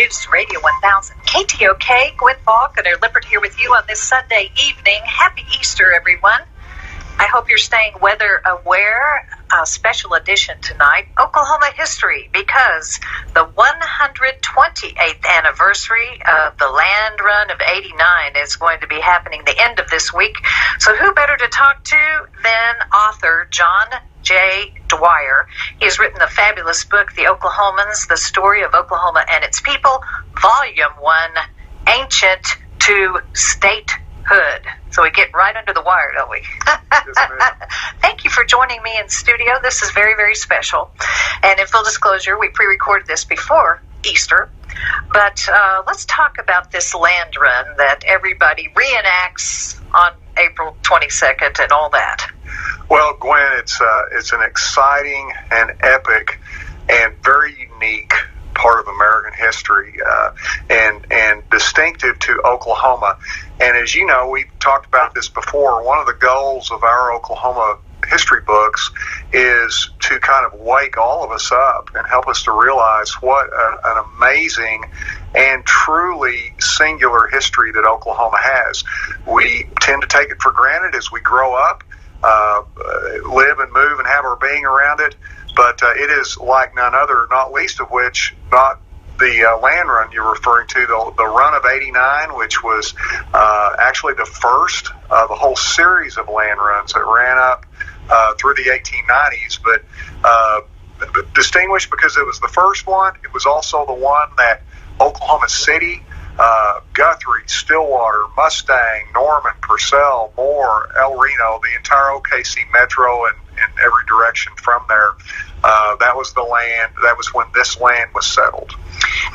News Radio 1000 KTOK. Gwin Faulconer-Lippert here with you on this Sunday evening. Happy Easter, everyone. I hope you're staying weather aware. A special edition tonight, Oklahoma history, because the 128th anniversary of the land run of '89 is going to be happening the end of this week. So who better to talk to than author John J. Dwyer. He has written the fabulous book, The Oklahomans, The Story of Oklahoma and Its People, Volume 1, Ancient to Statehood. So we get right under the wire, don't we? Yes, Thank you for joining me in studio. This is very, very special. And in full disclosure, we pre-recorded this before Easter. But let's talk about this land run that everybody reenacts on April 22nd and all that. Well, Gwen, it's an exciting and epic and very unique part of American history, and distinctive to Oklahoma. And as you know, we've talked about this before. One of the goals of our Oklahoma history books is to kind of wake all of us up and help us to realize what an amazing and truly singular history that Oklahoma has. We tend to take it for granted as we grow up, live and move and have our being around it, but it is like none other, not least of which, not the land run you're referring to, the run of '89, which was actually the first of a whole series of land runs that ran up through the 1890s, but distinguished because it was the first one. It was also the one that Oklahoma City, Guthrie, Stillwater, Mustang, Norman, Purcell, Moore, El Reno, the entire OKC metro and in every direction from there, that was the land, that was when this land was settled.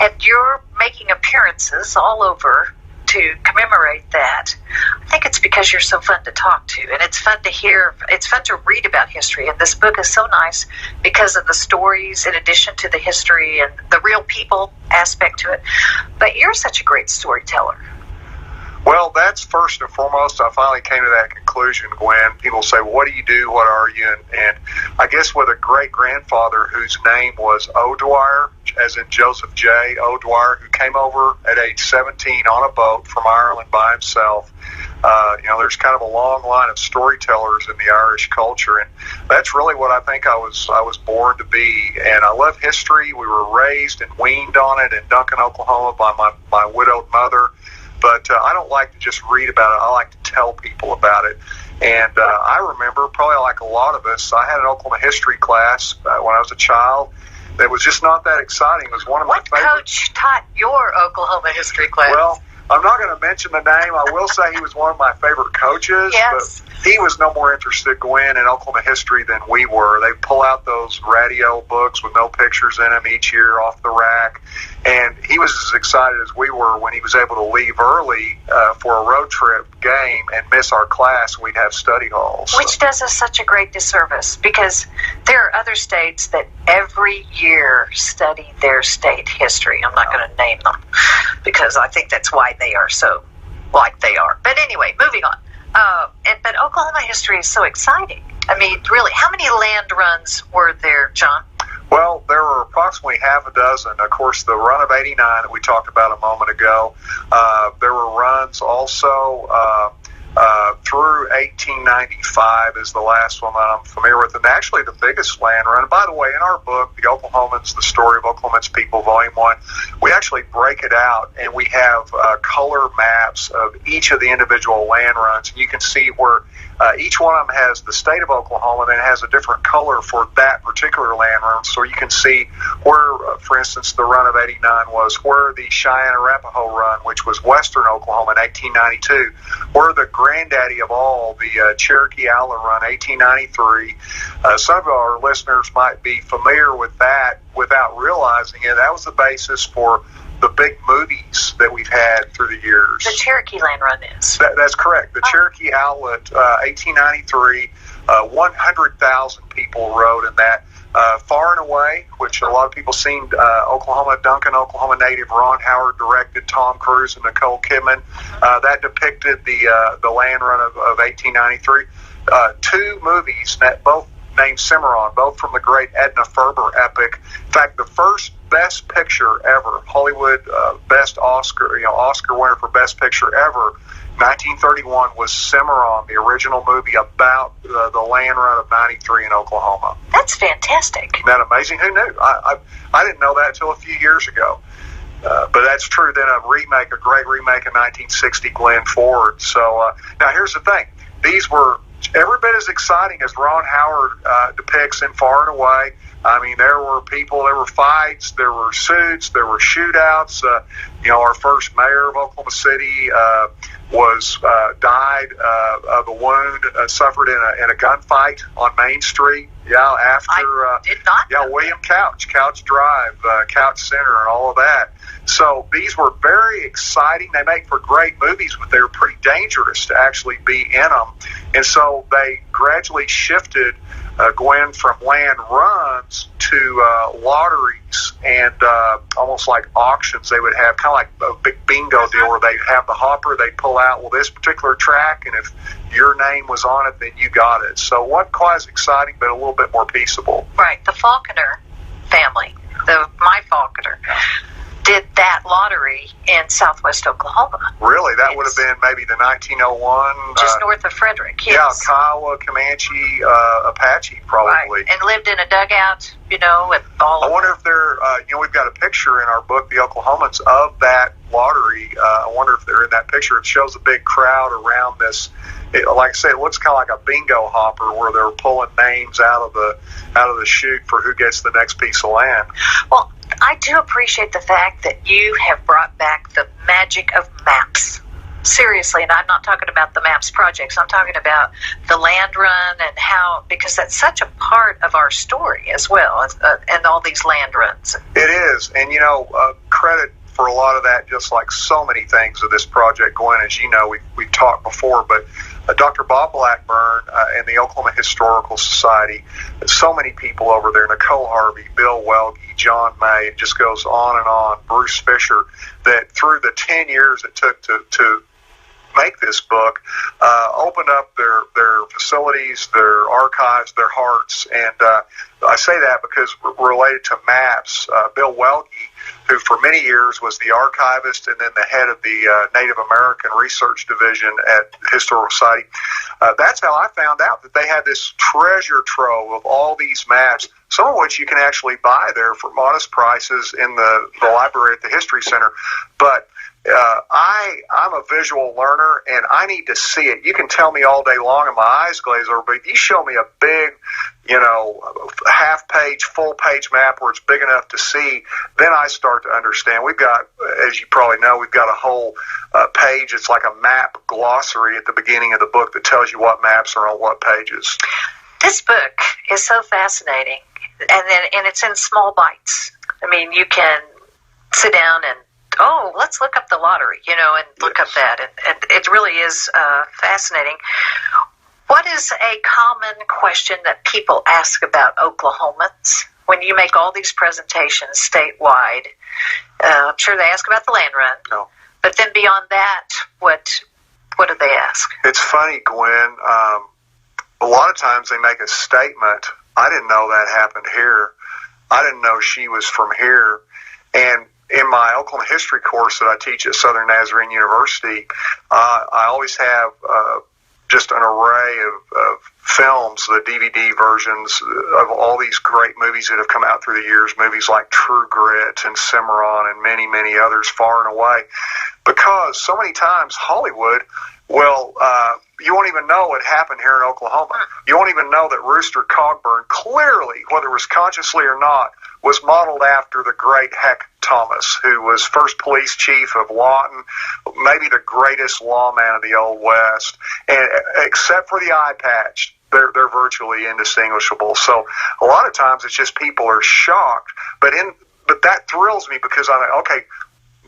And you're making appearances all over to commemorate that. I think it's because you're so fun to talk to, and it's fun to hear, it's fun to read about history, and this book is so nice because of the stories in addition to the history and the real people aspect to it. But you're such a great storyteller. Well, that's first and foremost. I finally came to that conclusion, Gwen. People say, well, what do you do? What are you? And I guess with a great-grandfather whose name was O'Dwyer, as in Joseph J. O'Dwyer, who came over at age 17 on a boat from Ireland by himself. There's kind of a long line of storytellers in the Irish culture, and that's really what I think I was born to be. And I love history. We were raised and weaned on it in Duncan, Oklahoma by my widowed mother. But I don't like to just read about it. I like to tell people about it. And I remember, probably like a lot of us, I had an Oklahoma history class when I was a child that was just not that exciting. It was one of my favorites. What coach taught your Oklahoma history class? Well, I'm not going to mention the name. I will say he was one of my favorite coaches. Yes. But he was no more interested, Gwen, in Oklahoma history than we were. They pull out those radio books with no pictures in them each year off the rack. And he was as excited as we were when he was able to leave early for a road trip game and miss our class. We'd have study halls. Which does us such a great disservice, because there are other states that every year study their state history. I'm not going to name them because I think that's why they are so like they are. But anyway, moving on. But Oklahoma history is so exciting. I mean, really, how many land runs were there, John? Well, there were approximately half a dozen. Of course, the run of '89 that we talked about a moment ago, there were runs also through 1895 is the last one that I'm familiar with, and actually the biggest land run. And by the way, in our book, The Oklahomans, The Story of Oklahoma's People, Volume 1, we actually break it out, and we have color maps of each of the individual land runs. And you can see where each one of them has the state of Oklahoma, and then has a different color for that particular land run. So you can see where, for instance, the run of '89 was, where the Cheyenne-Arapaho run, which was western Oklahoma in 1892, where the granddaddy of all, the Cherokee-Outlet run, 1893. Some of our listeners might be familiar with that without realizing it. That was the basis for the big movies that we've had through the years. The Cherokee Land Run is. That's correct. The Cherokee Outlet, 1893, 100,000 people rode in that. Far and Away, which a lot of people seen, Oklahoma, Duncan, Oklahoma native Ron Howard directed, Tom Cruise and Nicole Kidman. That depicted the land run of 1893. Two movies that both named Cimarron, both from the great Edna Ferber epic. In fact, the first Best Picture ever, Hollywood Best Oscar, Oscar winner for Best Picture ever. 1931 was Cimarron, the original movie about the land run of 93 in Oklahoma. That's fantastic. Isn't that amazing? Who knew? I didn't know that until a few years ago. But that's true. Then a great remake in 1960, Glenn Ford. So now here's the thing. These were every bit as exciting as Ron Howard depicts in Far and Away. I mean, there were people, there were fights, there were suits, there were shootouts. Our first mayor of Oklahoma City died of a wound suffered in a gunfight on Main Street. I did not. William Couch Drive, Couch Center, and all of that. So these were very exciting. They make for great movies, but they were pretty dangerous to actually be in them. And so they gradually shifted Gwin from land runs to lotteries and almost like auctions. They would have kind of like a big bingo deal where they'd have the hopper, they'd pull out, this particular track, and if your name was on it, then you got it. So it wasn't quite as exciting, but a little bit more peaceable. Right. The Faulconer family, my Faulconer, did that lottery in southwest Oklahoma. Really? That would have been maybe the 1901? Just north of Frederick, yes. Yeah, Kiowa, Comanche, Apache, probably. Right. And lived in a dugout, with all I wonder if they're, we've got a picture in our book, The Oklahomans, of that lottery. I wonder if they're in that picture. It shows a big crowd around this. Like I said, it looks kind of like a bingo hopper where they're pulling names out of the chute for who gets the next piece of land. Well, I do appreciate the fact that you have brought back the magic of maps. Seriously, and I'm not talking about the maps projects. I'm talking about the land run and how, because that's such a part of our story as well, and all these land runs. It is, and credit for a lot of that, just like so many things of this project, Gwin, as you know, we've talked before, but Dr. Bob Blackburn and the Oklahoma Historical Society, so many people over there, Nicole Harvey, Bill Welge, John May, it just goes on and on, Bruce Fisher, that through the 10 years it took to make this book, opened up their facilities, their archives, their hearts, and I say that because we're related to maps. Bill Welge, who for many years was the archivist and then the head of the Native American Research Division at Historical Society. That's how I found out that they had this treasure trove of all these maps, some of which you can actually buy there for modest prices in the library at the History Center. But I'm a visual learner, and I need to see it. You can tell me all day long and my eyes glaze over, but if you show me a big, half-page, full-page map where it's big enough to see, then I start to understand. We've got, as you probably know, we've got a whole page. It's like a map glossary at the beginning of the book that tells you what maps are on what pages. This book is so fascinating, and it's in small bites. I mean, you can sit down and let's look up the lottery, and look up that. And it really is fascinating. What is a common question that people ask about Oklahomans when you make all these presentations statewide? I'm sure they ask about the land run. No. But then beyond that, what do they ask? It's funny, Gwin. A lot of times they make a statement. I didn't know that happened here. I didn't know she was from here. And in my Oklahoma history course that I teach at Southern Nazarene University, I always have just an array of films, the DVD versions of all these great movies that have come out through the years, movies like True Grit and Cimarron and many, many others, Far and Away, because so many times Hollywood will, you won't even know what happened here in Oklahoma. You won't even know that Rooster Cogburn clearly, whether it was consciously or not, was modeled after the great Heck Thomas, who was first police chief of Lawton, maybe the greatest lawman of the Old West. And except for the eye patch, they're virtually indistinguishable. So a lot of times it's just people are shocked. But that thrills me because I'm like, okay,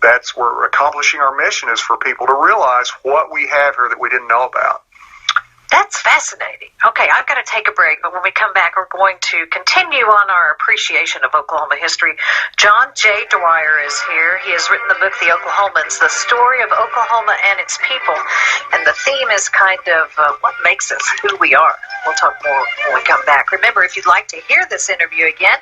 that's where we're accomplishing our mission, is for people to realize what we have here that we didn't know about. That That's fascinating. Okay, I've got to take a break, but when we come back, we're going to continue on our appreciation of Oklahoma history. John J. Dwyer is here. He has written the book, The Oklahomans, the story of Oklahoma and its people. And the theme is kind of what makes us who we are. We'll talk more when we come back. Remember, if you'd like to hear this interview again,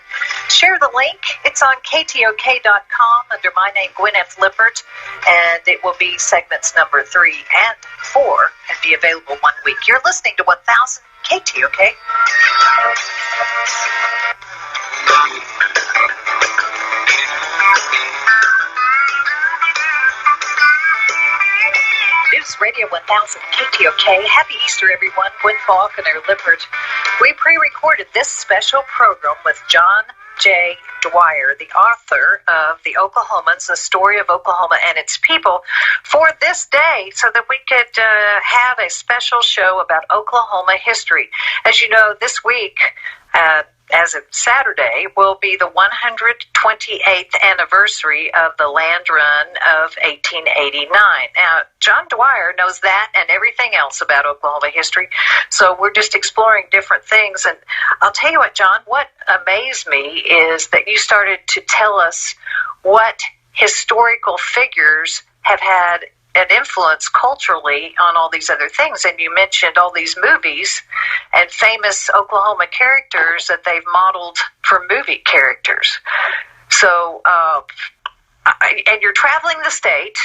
share the link. It's on ktok.com under my name, Gwin Lippert, and it will be segments number 3 and 4 and be available 1 week. You're listening to 1000 KTOK. News Radio 1000 KTOK. Happy Easter, everyone. Gwin Faulconer-Lippert. We pre-recorded this special program with John J. Dwyer, the author of The Oklahomans, the story of Oklahoma and its people, for this day so that we could have a special show about Oklahoma history. As you know, this week, as of Saturday, will be the 128th anniversary of the land run of 1889. Now, John Dwyer knows that and everything else about Oklahoma history, so we're just exploring different things. And I'll tell you what, John, what amazed me is that you started to tell us what historical figures have had an influence culturally on all these other things. And you mentioned all these movies and famous Oklahoma characters that they've modeled for movie characters. So, and you're traveling the state.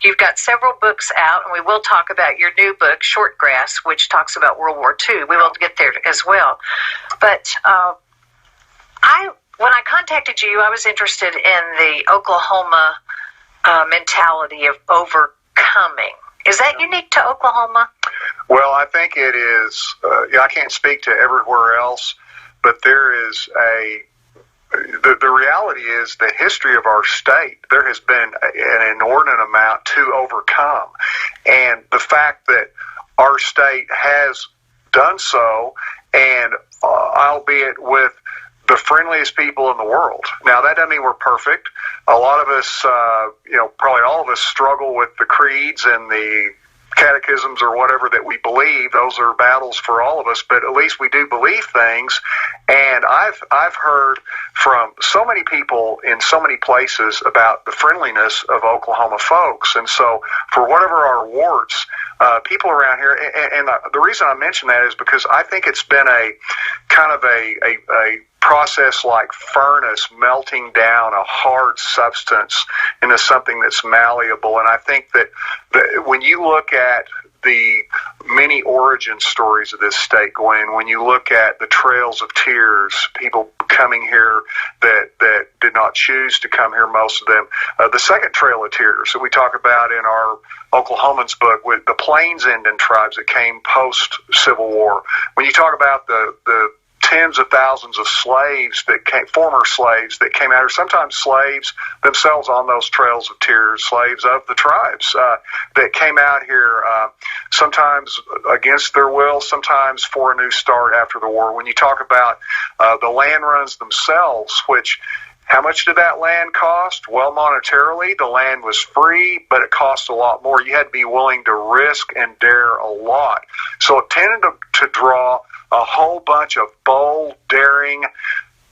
You've got several books out, and we will talk about your new book, Short Grass, which talks about World War II. We will get there as well. But when I contacted you, I was interested in the Oklahoma mentality of overcoming. Is that unique to Oklahoma? Well, I think it is. I can't speak to everywhere else, but there is the reality is the history of our state, there has been an inordinate amount to overcome. And the fact that our state has done so, and albeit with the friendliest people in the world. Now, that doesn't mean we're perfect. A lot of us, probably all of us struggle with the creeds and the catechisms or whatever that we believe. Those are battles for all of us, but at least we do believe things. And I've heard from so many people in so many places about the friendliness of Oklahoma folks. And so for whatever our warts, people around here, and the reason I mention that is because I think it's been a kind of a process like furnace melting down a hard substance into something that's malleable. And I think that when you look at the many origin stories of this state, Gwin, when you look at the trails of tears, people coming here that did not choose to come here, most of them, the second trail of tears that we talk about in our Oklahomans book with the Plains Indian tribes that came post-Civil War, when you talk about the tens of thousands of slaves that came, former slaves that came out here, sometimes slaves themselves on those trails of tears, slaves of the tribes that came out here, sometimes against their will, sometimes for a new start after the war. When you talk about the land runs themselves, which how much did that land cost? Well, monetarily, the land was free, but it cost a lot more. You had to be willing to risk and dare a lot. So it tended to draw a whole bunch of bold, daring,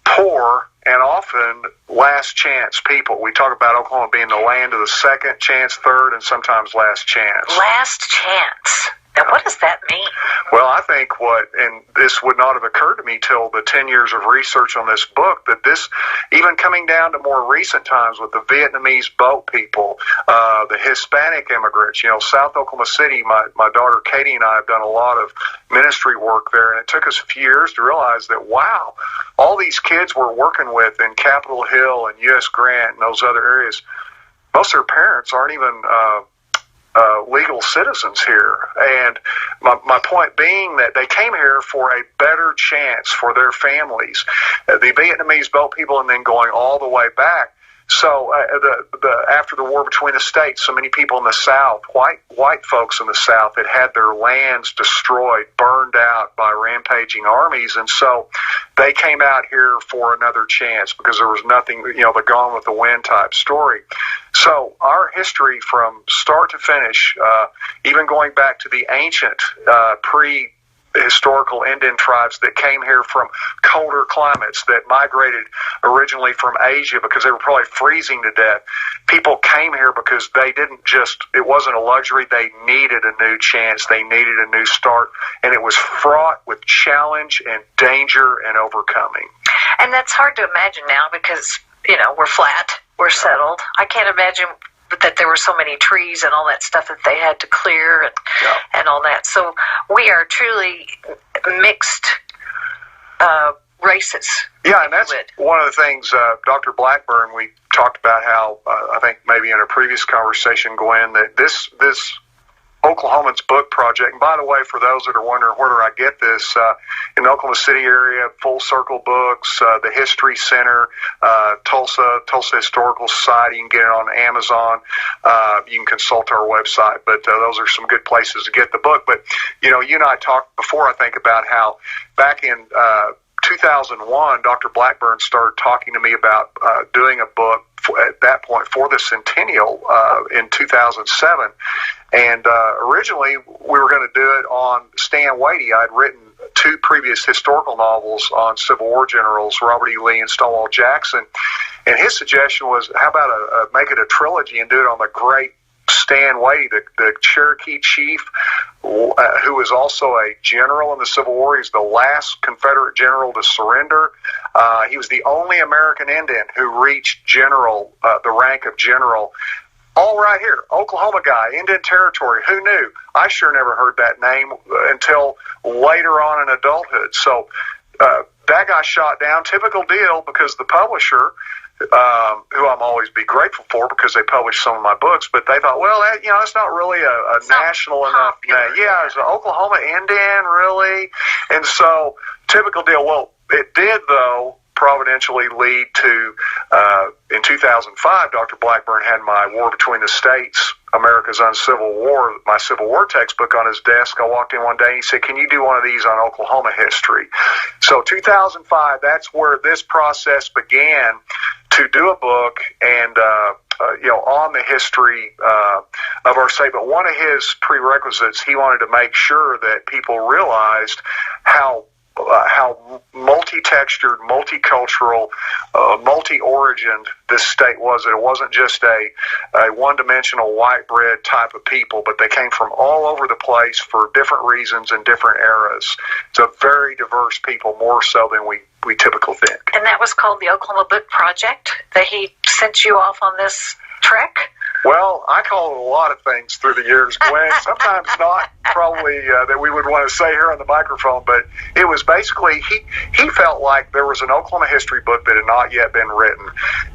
poor, and often last chance people. We talk about Oklahoma being the land of the second chance, third, and sometimes last chance. Last chance. Now, what does that mean? Well, I think and this would not have occurred to me till the 10 years of research on this book, that this, even coming down to more recent times with the Vietnamese boat people, the Hispanic immigrants, South Oklahoma City, my daughter Katie and I have done a lot of ministry work there, and it took us a few years to realize that, wow, all these kids we're working with in Capitol Hill and U.S. Grant and those other areas, most of their parents aren't even legal citizens here. And my point being that they came here for a better chance for their families. The Vietnamese boat people, and then going all the way back. So after the war between the states, so many people in the South, white folks in the South, had their lands destroyed, burned out by rampaging armies, and so they came out here for another chance because there was nothing, the Gone with the Wind type story. So our history from start to finish, even going back to the ancient historical Indian tribes that came here from colder climates, that migrated originally from Asia because they were probably freezing to death. People came here because they didn't just, it wasn't a luxury, they needed a new chance, they needed a new start, and it was fraught with challenge and danger and overcoming. And that's hard to imagine now because, we're flat, we're settled. I can't imagine that there were so many trees and all that stuff that they had to clear and all that. So we are truly mixed races. Yeah, and that's one of the things, Dr. Blackburn, we talked about how, I think maybe in a previous conversation, Gwin, that this Oklahomans book project, and by the way, for those that are wondering where do I get this, in the Oklahoma City area, Full Circle Books, the History Center, Tulsa Historical Society, you can get it on Amazon, you can consult our website, but those are some good places to get the book. But, you and I talked before, I think, about how back in 2001, Dr. Blackburn started talking to me about doing a book at that point for the centennial in 2007. And originally, we were going to do it on Stan Wadey. I'd written 2 previous historical novels on Civil War generals, Robert E. Lee and Stonewall Jackson. And his suggestion was, how about make it a trilogy and do it on the great Stan Wadey, the Cherokee chief, who was also a general in the Civil War. He's the last Confederate general to surrender. He was the only American Indian who reached general, the rank of general. All right here, Oklahoma guy, Indian Territory. Who knew? I sure never heard that name until later on in adulthood. So that got shot down. Typical deal, because the publisher, who I'm always be grateful for because they published some of my books, but they thought, well, that's not really a national enough name. Yeah, it's an Oklahoma Indian, really? And so, typical deal. Well, it did, though, providentially lead to, in 2005, Dr. Blackburn had my War Between the States, America's Uncivil War, my Civil War textbook on his desk. I walked in one day and he said, can you do one of these on Oklahoma history? So 2005, that's where this process began to do a book and, on the history of our state. But one of his prerequisites, he wanted to make sure that people realized how multi-textured, multicultural, multi-origined this state was. That it wasn't just a one-dimensional white bread type of people, but they came from all over the place for different reasons and different eras. It's a very diverse people, more so than we typically think. And that was called the Oklahoma Book Project, that he sent you off on this trek? Well, I call it a lot of things through the years, Gwin. Sometimes not probably that we would want to say here on the microphone, but it was basically he felt like there was an Oklahoma history book that had not yet been written.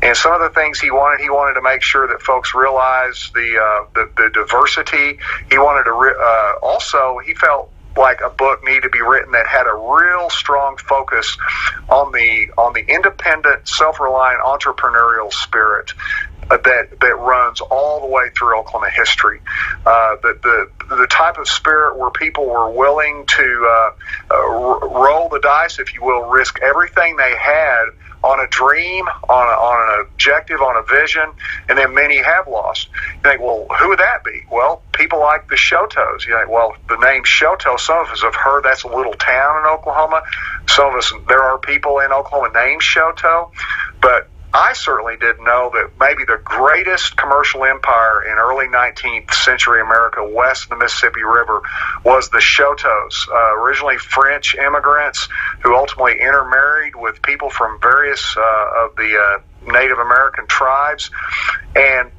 And some of the things he wanted to make sure that folks realized the diversity. He wanted to also, he felt like a book needed to be written that had a real strong focus on the independent, self-reliant, entrepreneurial spirit that runs all the way through Oklahoma history. The type of spirit where people were willing to roll the dice, if you will, risk everything they had on a dream, on an objective, on a vision, and then many have lost. You think, well, who would that be? Well, people like the Shotos. You think, well, the name Shoto, some of us have heard that's a little town in Oklahoma. Some of us, there are people in Oklahoma named Shoto, but I certainly didn't know that maybe the greatest commercial empire in early 19th century America west of the Mississippi River was the Shotos, originally French immigrants who ultimately intermarried with people from various of the Native American tribes. And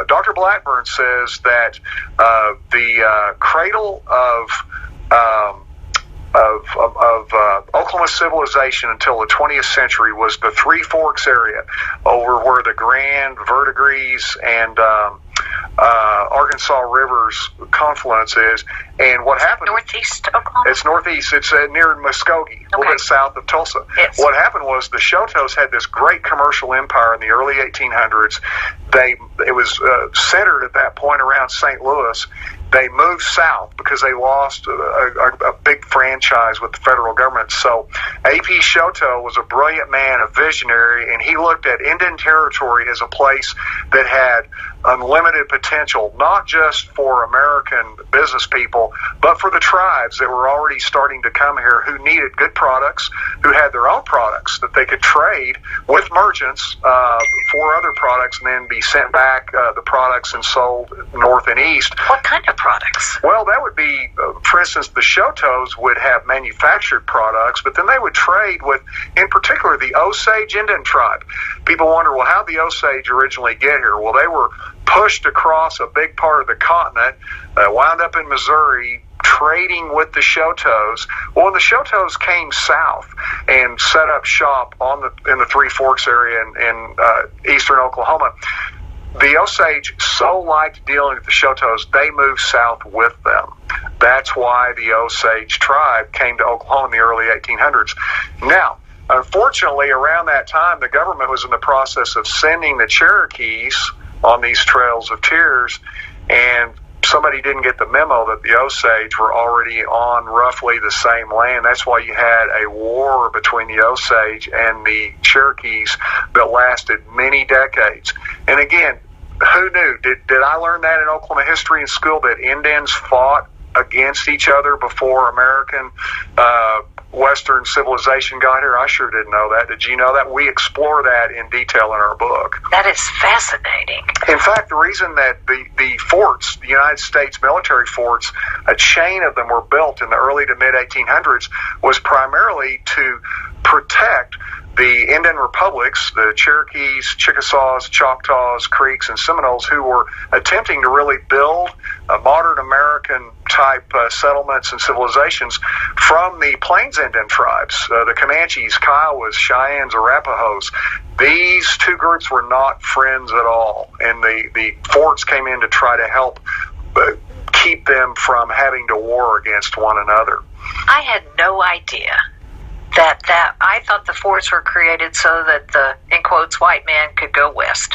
Dr. Blackburn says that the cradle of Oklahoma civilization until the 20th century was the Three Forks area over where the Grand, Verdigris, and Arkansas River's confluence is. And what happened... Northeast Oklahoma? It's northeast. It's near Muskogee, a little bit south of Tulsa. Yes. What happened was the Shotos had this great commercial empire in the early 1800s. It was centered at that point around St. Louis. they moved south because they lost a big franchise with the federal government. So A.P. Chouteau was a brilliant man, a visionary, and he looked at Indian Territory as a place that had unlimited potential, not just for American business people, but for the tribes that were already starting to come here who needed good products, who had their own products that they could trade with merchants for other products and then be sent back the products and sold north and east. What kind of products? Well, that would be, for instance, the Chouteaus would have manufactured products, but then they would trade with, in particular, the Osage Indian tribe. People wonder, well, how did the Osage originally get here? Well, they were pushed across a big part of the continent, wound up in Missouri, trading with the Chouteaus. Well, when the Chouteaus came south and set up shop in the Three Forks area in eastern Oklahoma, the Osage so liked dealing with the Chouteaus, they moved south with them. That's why the Osage tribe came to Oklahoma in the early 1800s. Now, unfortunately, around that time, the government was in the process of sending the Cherokees on these trails of tears, and somebody didn't get the memo that the Osage were already on roughly the same land. That's why you had a war between the Osage and the Cherokees that lasted many decades. And again, who knew? Did I learn that in Oklahoma history in school, that Indians fought against each other before American Western civilization got here? I sure didn't know that. Did you know that? We explore that in detail in our book. That is fascinating. In fact, the reason that the forts, the United States military forts, a chain of them were built in the early to mid-1800s, was primarily to protect the Indian republics, the Cherokees, Chickasaws, Choctaws, Creeks, and Seminoles, who were attempting to really build modern American type settlements and civilizations from the Plains Indian tribes, the Comanches, Kiowas, Cheyennes, Arapahoes. These two groups were not friends at all, and the forts came in to try to help keep them from having to war against one another. I had no idea that I thought the forts were created so that the, in quotes, white man could go west.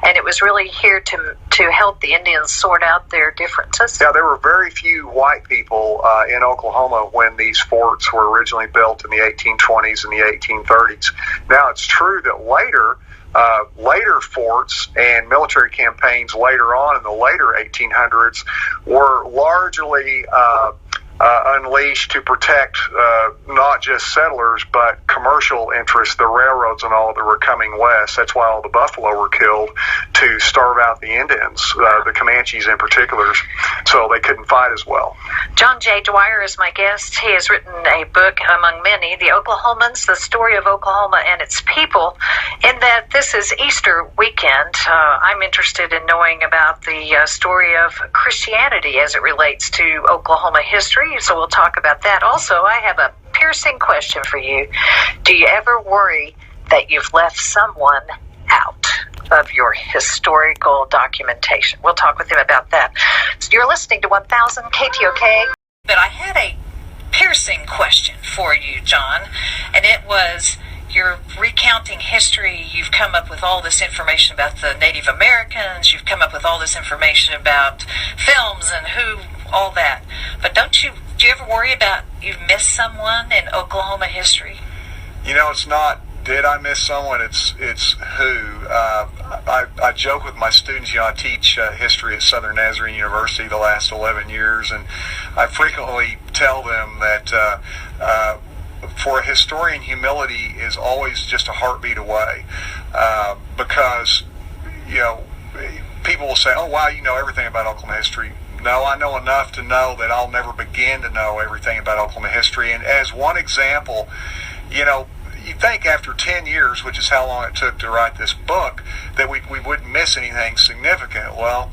And it was really here to help the Indians sort out their differences. Yeah, there were very few white people in Oklahoma when these forts were originally built in the 1820s and the 1830s. Now, it's true that later forts and military campaigns later on in the later 1800s were largely unleashed to protect not just settlers but commercial interests, the railroads and all that were coming west. That's why all the buffalo were killed, to starve out the Indians, the Comanches in particular, so they couldn't fight as well. John J. Dwyer is my guest. He has written a book, among many, The Oklahomans, The Story of Oklahoma and Its People. In that this is Easter weekend, I'm interested in knowing about the story of Christianity as it relates to Oklahoma history, so we'll talk about that. Also, I have a piercing question for you. Do you ever worry that you've left someone out of your historical documentation? We'll talk with him about that. So you're listening to 1000 KTOK. But I had a piercing question for you, John, and it was, you're recounting history, you've come up with all this information about the Native Americans, you've come up with all this information about films and all that. But do you ever worry about you've missed someone in Oklahoma history? You know, it's not did I miss someone, it's who. I joke with my students, I teach history at Southern Nazarene University the last 11 years, and I frequently tell them that for a historian, humility is always just a heartbeat away, because, people will say, oh, wow, you know everything about Oklahoma history. No, I know enough to know that I'll never begin to know everything about Oklahoma history. And as one example, you think after 10 years, which is how long it took to write this book, that we wouldn't miss anything significant. Well,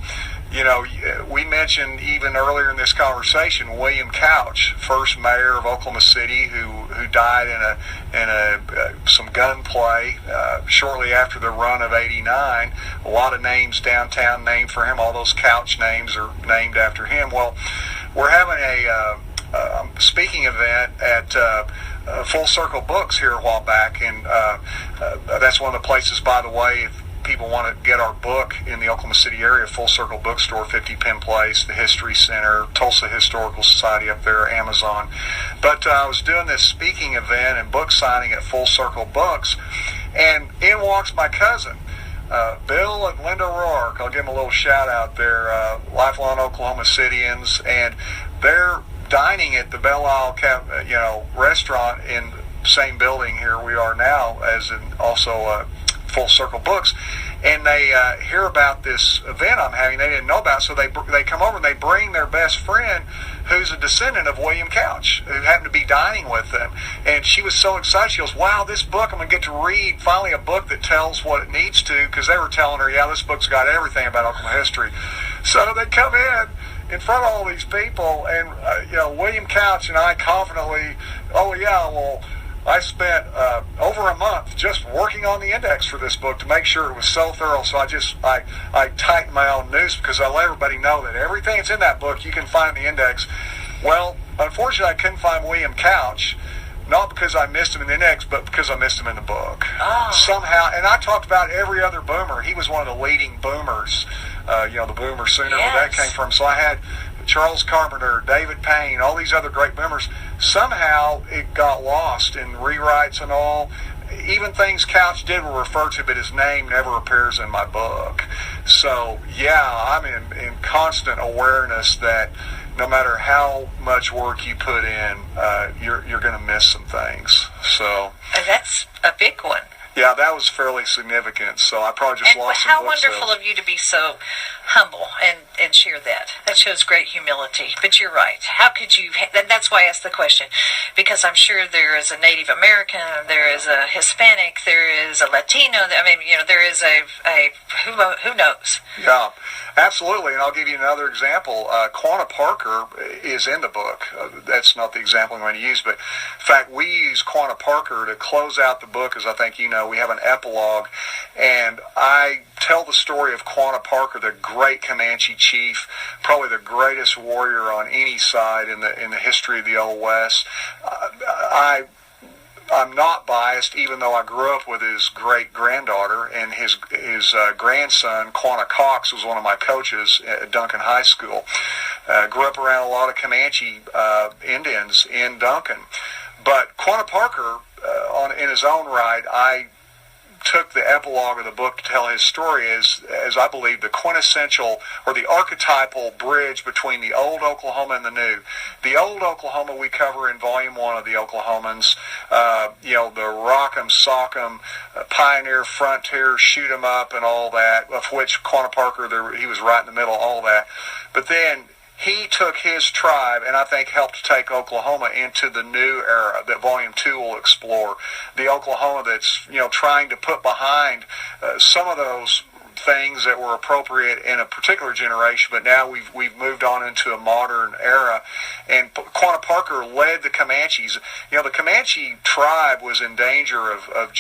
we mentioned even earlier in this conversation William Couch, first mayor of Oklahoma City, who died in some gunplay shortly after the run of '89. A lot of names downtown named for him. All those Couch names are named after him. Well, we're having a speaking event at Full Circle Books here a while back, and that's one of the places, by the way, if people want to get our book in the Oklahoma City area, Full Circle Bookstore, 50 Penn Place, the History Center, Tulsa Historical Society up there, Amazon. But I was doing this speaking event and book signing at Full Circle Books, and in walks my cousin, Bill and Linda Rourke. I'll give them a little shout out there, lifelong Oklahoma Cityans, and they're dining at the Belle Isle restaurant in the same building here we are now, as in also Full Circle Books, and they hear about this event I'm having they didn't know about, so they come over and they bring their best friend who's a descendant of William Couch, who happened to be dining with them. And she was so excited. She goes, wow, this book, I'm going to get to read finally a book that tells what it needs to, because they were telling her, yeah, this book's got everything about Oklahoma history. So they come in front of all these people, and William Couch and I confidently, oh yeah, well, I spent over a month just working on the index for this book to make sure it was so thorough. So I tightened my own noose, because I let everybody know that everything that's in that book you can find in the index. Well, unfortunately, I couldn't find William Couch, not because I missed him in the index, but because I missed him in the book. Oh. Somehow, and I talked about every other boomer. He was one of the leading boomers, the boomer sooner where that came from. So I had Charles Carpenter, David Payne, all these other great boomers. Somehow it got lost in rewrites and all. Even things Couch did were referred to, but his name never appears in my book. So, yeah, I'm in constant awareness that no matter how much work you put in, you're going to miss some things. So, and that's a big one. Yeah, that was fairly significant, so I probably just lost some book sales. How wonderful of you to be so humble and share that. That shows great humility. But you're right. How could you, and that's why I asked the question, because I'm sure there is a Native American, there is a Hispanic, there is a Latino, there is a who knows? Yeah, absolutely, and I'll give you another example. Quanah Parker is in the book. That's not the example I'm going to use, but in fact, we use Quanah Parker to close out the book, as I think you know. We have an epilogue, and I tell the story of Quanah Parker, the great Comanche chief, probably the greatest warrior on any side in the history of the Old West. I'm not biased, even though I grew up with his great-granddaughter, and his grandson, Quanah Cox, was one of my coaches at Duncan High School. Grew up around a lot of Comanche Indians in Duncan. But Quanah Parker, in his own right, I took the epilogue of the book to tell his story as I believe the quintessential or the archetypal bridge between the old Oklahoma and the new. The old Oklahoma we cover in Volume 1 of the Oklahomans, the rock'em, sock'em, pioneer, frontier, shoot 'em up and all that, of which Quanah Parker, he was right in the middle of all that. But then he took his tribe, and I think helped take Oklahoma into the new era that Volume 2 will explore. The Oklahoma that's, trying to put behind some of those things that were appropriate in a particular generation, but now we've moved on into a modern era. And Quanah Parker led the Comanches. The Comanche tribe was in danger of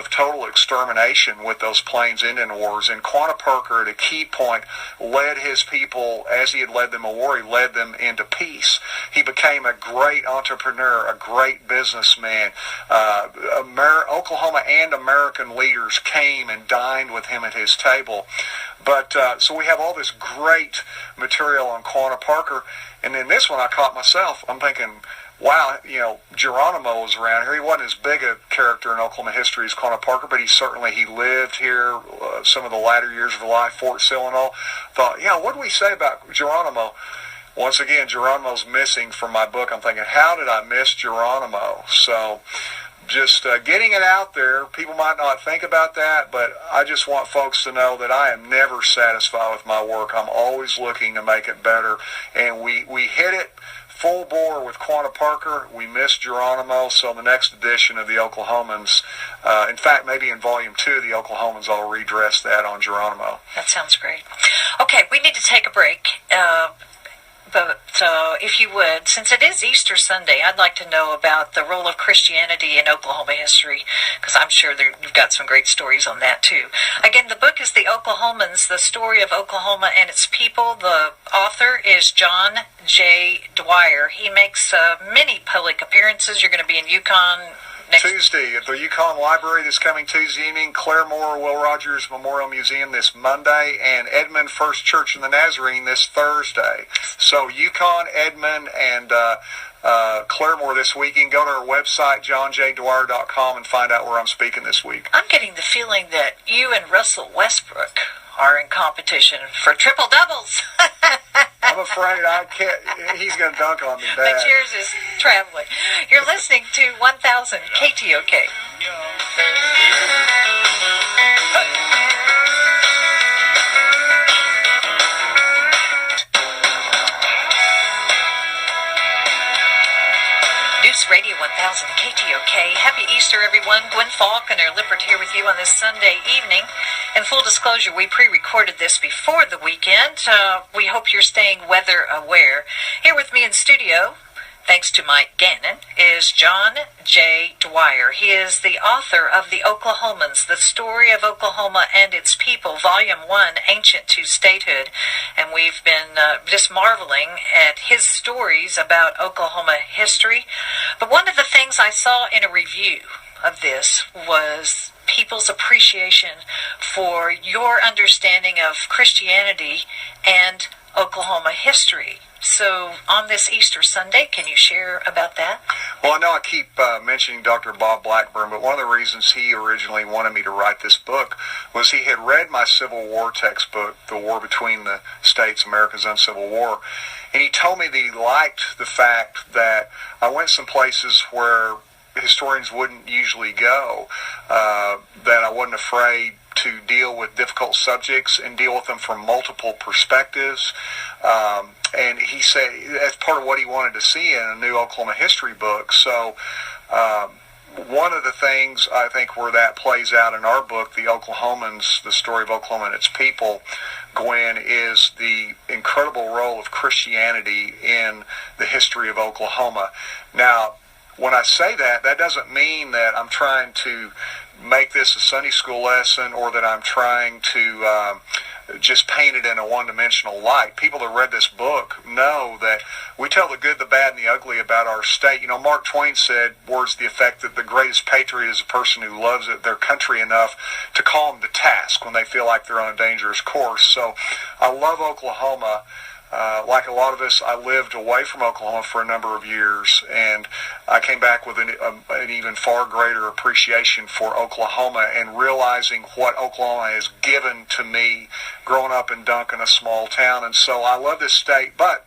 total extermination with those Plains Indian Wars, and Quanah Parker, at a key point, led his people, as he had led them a war, he led them into peace. He became a great entrepreneur, a great businessman. Oklahoma and American leaders came and dined with him at his table. But so we have all this great material on Quanah Parker, and then this one I caught myself. I'm thinking, wow, Geronimo was around here. He wasn't as big a character in Oklahoma history as Quanah Parker, but he lived here some of the latter years of life, Fort Sill and all. Thought, what do we say about Geronimo? Once again, Geronimo's missing from my book. I'm thinking, how did I miss Geronimo? So just getting it out there. People might not think about that, but I just want folks to know that I am never satisfied with my work. I'm always looking to make it better, and we hit it full bore with Quanah Parker. We missed Geronimo, so the next edition of the Oklahomans, in fact, maybe in Volume 2 of the Oklahomans, I'll redress that on Geronimo. That sounds great. Okay, we need to take a break. But if you would, since it is Easter Sunday, I'd like to know about the role of Christianity in Oklahoma history, because I'm sure you've got some great stories on that too. Again, the book is The Oklahomans, the story of Oklahoma and its people. The author is John J. Dwyer. He makes many public appearances. You're going to be in Yukon Tuesday at the Yukon Library this coming Tuesday evening, Claremore Will Rogers Memorial Museum this Monday, and Edmond First Church in the Nazarene this Thursday. So Yukon, Edmond, and Claremore this weekend. Go to our website, johnjdwyer.com, and find out where I'm speaking this week. I'm getting the feeling that you and Russell Westbrook are in competition for triple doubles. I'm afraid I can't. He's going to dunk on me bad. But yours is traveling. You're listening to 1000 KTOK. News Radio 1000 KTOK. Happy Easter, everyone. Gwin Faulconer-Lippert here with you on this Sunday evening. In full disclosure, we pre-recorded this before the weekend. We hope you're staying weather aware. Here with me in studio, thanks to Mike Gannon, is John J. Dwyer. He is the author of The Oklahomans, The Story of Oklahoma and Its People, Volume 1, Ancient to Statehood. And we've been just marveling at his stories about Oklahoma history. But one of the things I saw in a review of this was people's appreciation for your understanding of Christianity and Oklahoma history. So on this Easter Sunday, can you share about that? Well, I know I keep mentioning Dr. Bob Blackburn, but one of the reasons he originally wanted me to write this book was he had read my Civil War textbook, The War Between the States, America's Uncivil War, and he told me that he liked the fact that I went some places where historians wouldn't usually go, that I wasn't afraid to deal with difficult subjects and deal with them from multiple perspectives. And he said that's part of what he wanted to see in a new Oklahoma history book. So one of the things I think where that plays out in our book, The Oklahomans, The Story of Oklahoma and Its People, Gwin, is the incredible role of Christianity in the history of Oklahoma. Now, when I say that, that doesn't mean that I'm trying to make this a Sunday school lesson or that I'm trying to just paint it in a one-dimensional light. People that read this book know that we tell the good, the bad, and the ugly about our state. You know, Mark Twain said words to the effect that the greatest patriot is a person who loves their country enough to call them to task when they feel like they're on a dangerous course. So I love Oklahoma. Like a lot of us, I lived away from Oklahoma for a number of years, and I came back with an even far greater appreciation for Oklahoma and realizing what Oklahoma has given to me growing up in Duncan, a small town. And so I love this state, but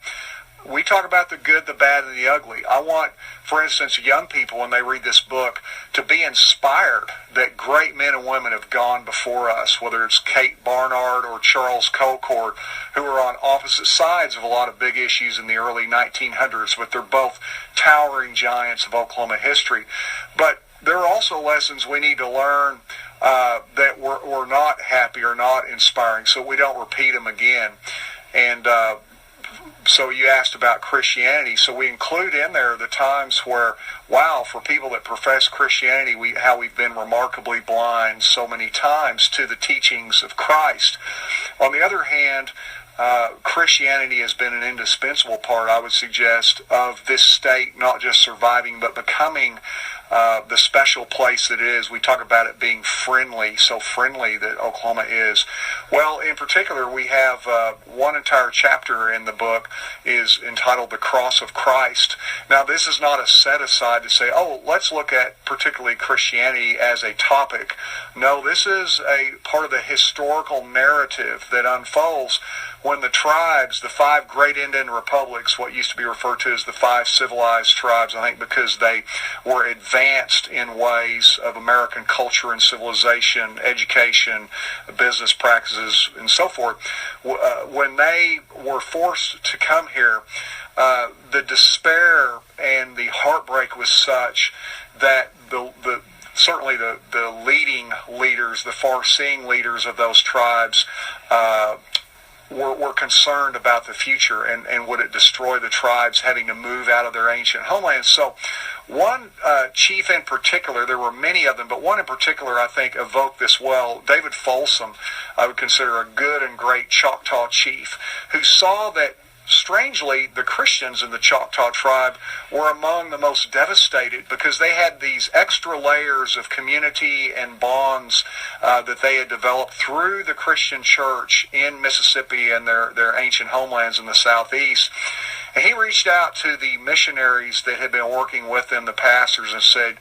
we talk about the good, the bad, and the ugly. I want, for instance, young people, when they read this book, to be inspired that great men and women have gone before us, whether it's Kate Barnard or Charles Colcord, who are on opposite sides of a lot of big issues in the early 1900s, but they're both towering giants of Oklahoma history. But there are also lessons we need to learn that were not happy or not inspiring, so we don't repeat them again. And so you asked about Christianity, so we include in there the times where, wow, for people that profess Christianity, how we've been remarkably blind so many times to the teachings of Christ. On the other hand, Christianity has been an indispensable part, I would suggest, of this state not just surviving but becoming the special place it is. We talk about it being friendly, so friendly that Oklahoma is. Well, in particular, we have one entire chapter in the book is entitled The Cross of Christ. Now, this is not a set-aside to say, oh, let's look at particularly Christianity as a topic. No, this is a part of the historical narrative that unfolds when the tribes, the 5 great Indian republics, what used to be referred to as the 5 civilized tribes, I think because they were advanced in ways of American culture and civilization, education, business practices, and so forth, when they were forced to come here, the despair and the heartbreak was such that certainly the leading leaders, the far-seeing leaders of those tribes, were concerned about the future and would it destroy the tribes having to move out of their ancient homelands. So one chief in particular, there were many of them, but one in particular I think evoked this well. David Folsom, I would consider a good and great Choctaw chief who saw that strangely, the Christians in the Choctaw tribe were among the most devastated because they had these extra layers of community and bonds that they had developed through the Christian church in Mississippi and their ancient homelands in the southeast. And he reached out to the missionaries that had been working with them, the pastors, and said,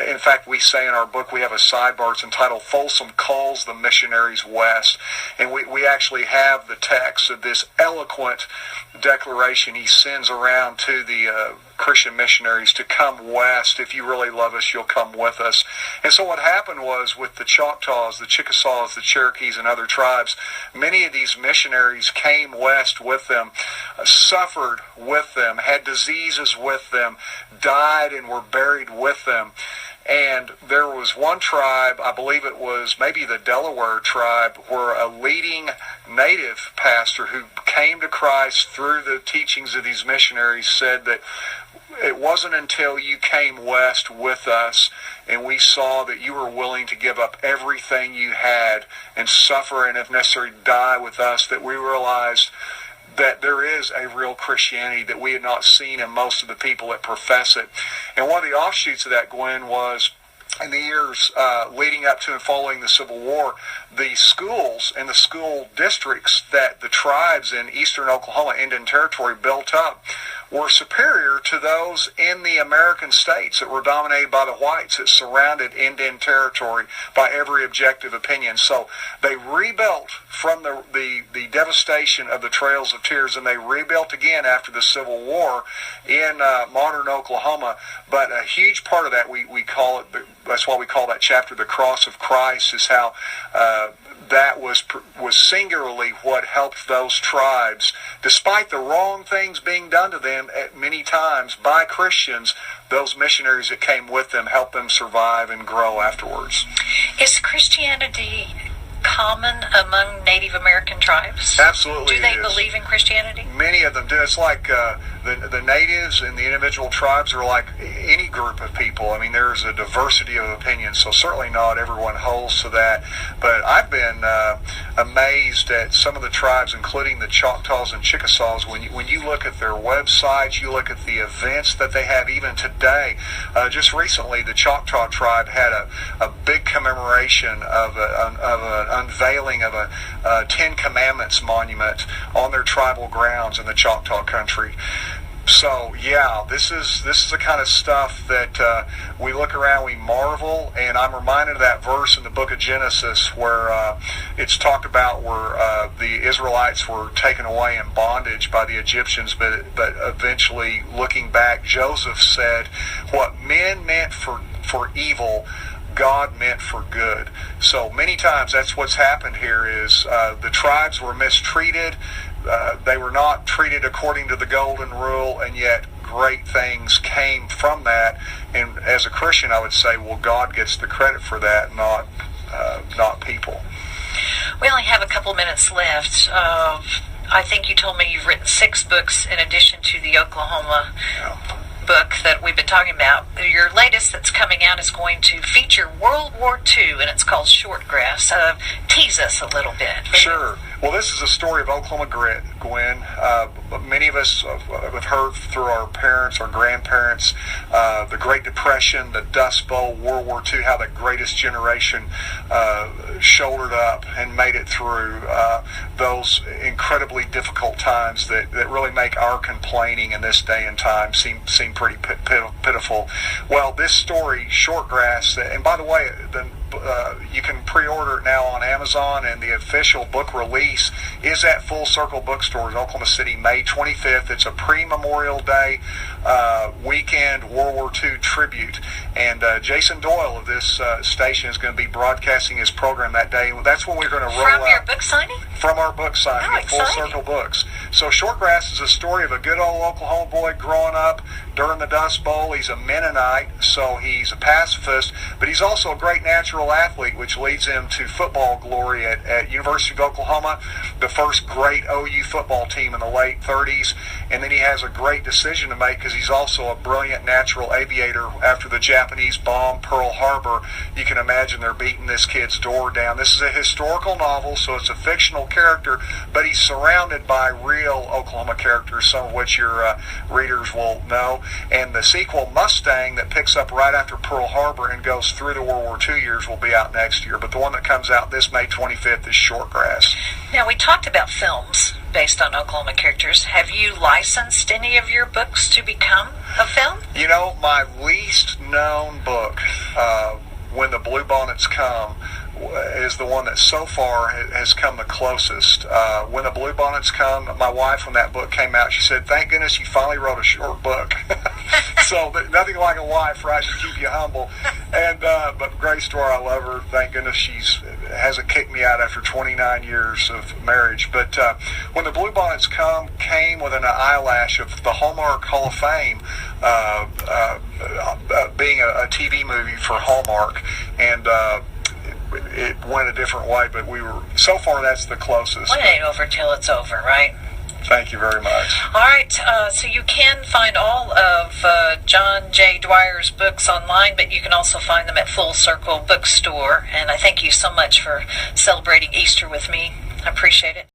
in fact, we say in our book, we have a sidebar, it's entitled Folsom Calls the Missionaries West. And we actually have the text of this eloquent declaration he sends around to the Christian missionaries to come west. If you really love us, you'll come with us. And so what happened was with the Choctaws, the Chickasaws, the Cherokees, and other tribes, many of these missionaries came west with them, suffered with them, had diseases with them, died and were buried with them. And there was one tribe, I believe it was maybe the Delaware tribe, where a leading native pastor who came to Christ through the teachings of these missionaries said that it wasn't until you came west with us and we saw that you were willing to give up everything you had and suffer and, if necessary, die with us, that we realized that there is a real Christianity that we had not seen in most of the people that profess it. And one of the offshoots of that, Gwin, was in the years leading up to and following the Civil War, the schools and the school districts that the tribes in eastern Oklahoma, Indian Territory, built up were superior to those in the American states that were dominated by the whites that surrounded Indian Territory by every objective opinion. So they rebuilt from the devastation of the Trails of Tears, and they rebuilt again after the Civil War in modern Oklahoma. But a huge part of that, we call it, that's why we call that chapter the Cross of Christ, is how that was singularly what helped those tribes, despite the wrong things being done to them at many times by Christians. Those missionaries that came with them helped them survive and grow afterwards. Is Christianity common among Native American tribes? Absolutely. Do they believe in Christianity? Many of them do. It's like the natives and the individual tribes are like any group of people. I mean, there's a diversity of opinions, so certainly not everyone holds to that. But I've been amazed at some of the tribes, including the Choctaws and Chickasaws. When you look at their websites, you look at the events that they have even today. Just recently, the Choctaw tribe had a big commemoration of an unveiling of a Ten Commandments monument on their tribal grounds in the Choctaw country. So yeah, this is the kind of stuff that we look around, we marvel, and I'm reminded of that verse in the book of Genesis where it's talked about where the Israelites were taken away in bondage by the Egyptians, but eventually, looking back, Joseph said, "What men meant for evil, God meant for good." So many times that's what's happened here is the tribes were mistreated. They were not treated according to the golden rule, and yet great things came from that. And as a Christian, I would say, well, God gets the credit for that, not people. We only have a couple minutes left. I think you told me you've written 6 books in addition to the Oklahoma book that we've been talking about. Your latest that's coming out is going to feature World War II, and it's called Shortgrass. Tease us a little bit. Sure. Well, this is a story of Oklahoma grit, Gwin. Many of us have heard through our parents, our grandparents, the Great Depression, the Dust Bowl, World War II, how the greatest generation shouldered up and made it through those incredibly difficult times that really make our complaining in this day and time seem pretty pitiful. Well, this story, Shortgrass, and by the way, you can pre-order it now on Amazon, and the official book release is at Full Circle Bookstores, Oklahoma City, May 25th. It's a pre-Memorial Day weekend World War II tribute, and Jason Doyle of this station is going to be broadcasting his program that day. That's when we're going to roll out. From your book signing? From our book signing at Full Circle Books. So Shortgrass is a story of a good old Oklahoma boy growing up during the Dust Bowl. He's a Mennonite, so he's a pacifist, but he's also a great natural athlete, which leads him to football glory at University of Oklahoma, the first great OU football team in the late 30s. And then he has a great decision to make because he's also a brilliant natural aviator. After the Japanese bombed Pearl Harbor, you can imagine they're beating this kid's door down. This is a historical novel, so it's a fictional character, but he's surrounded by real real Oklahoma characters, some of which your readers will know. And the sequel, Mustang, that picks up right after Pearl Harbor and goes through the World War II years, will be out next year. But the one that comes out this May 25th is Shortgrass. Now, we talked about films based on Oklahoma characters. Have you licensed any of your books to become a film? You know, my least known book, When the Bluebonnets Come, is the one that so far has come the closest. When the Bluebonnets Come, my wife, when that book came out, she said, "Thank goodness you finally wrote a short book." So nothing like a wife, right, to keep you humble. And but great story, I love her. Thank goodness she's hasn't kicked me out after 29 years of marriage. But When the Bluebonnets Come came with an eyelash of the Hallmark Hall of Fame, being a TV movie for Hallmark, and it went a different way, but so far that's the closest. Well, it ain't over till it's over, right? Thank you very much. All right, so you can find all of John J. Dwyer's books online, but you can also find them at Full Circle Bookstore. And I thank you so much for celebrating Easter with me. I appreciate it.